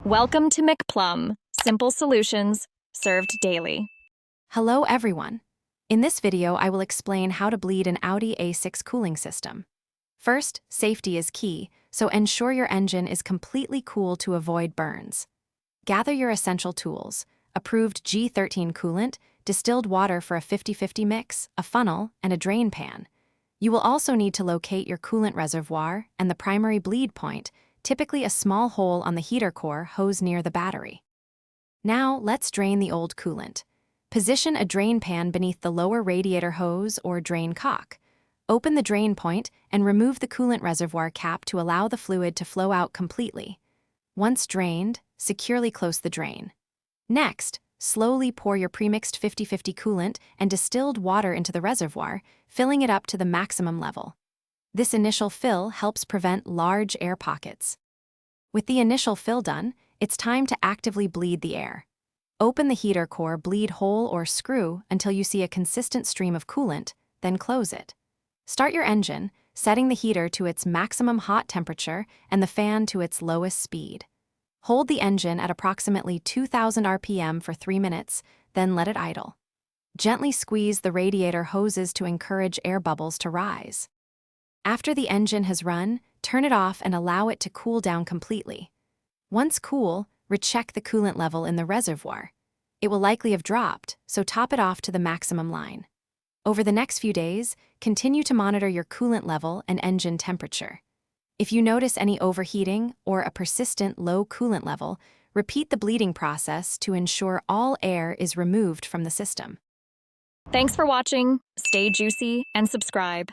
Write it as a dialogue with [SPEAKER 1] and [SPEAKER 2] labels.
[SPEAKER 1] Welcome to McPlum, simple solutions served daily.
[SPEAKER 2] Hello everyone. In this video, I will explain how to bleed an Audi A6 cooling system. First, safety is key, so ensure your engine is completely cool to avoid burns. Gather your essential tools: approved G13 coolant, distilled water for a 50-50 mix, a funnel, and a drain pan. You will also need to locate your coolant reservoir and the primary bleed point, typically a small hole on the heater core hose near the battery. Now, let's drain the old coolant. Position a drain pan beneath the lower radiator hose or drain cock. Open the drain point and remove the coolant reservoir cap to allow the fluid to flow out completely. Once drained, securely close the drain. Next, slowly pour your premixed 50-50 coolant and distilled water into the reservoir, filling it up to the maximum level. This initial fill helps prevent large air pockets. With the initial fill done, it's time to actively bleed the air. Open the heater core bleed hole or screw until you see a consistent stream of coolant, then close it. Start your engine, setting the heater to its maximum hot temperature and the fan to its lowest speed. Hold the engine at approximately 2,000 RPM for 3 minutes, then let it idle. Gently squeeze the radiator hoses to encourage air bubbles to rise. After the engine has run, turn it off and allow it to cool down completely. Once cool, recheck the coolant level in the reservoir. It will likely have dropped, so top it off to the maximum line. Over the next few days, continue to monitor your coolant level and engine temperature. If you notice any overheating or a persistent low coolant level, repeat the bleeding process to ensure all air is removed from the system.
[SPEAKER 1] Thanks for watching. Stay juicy and subscribe.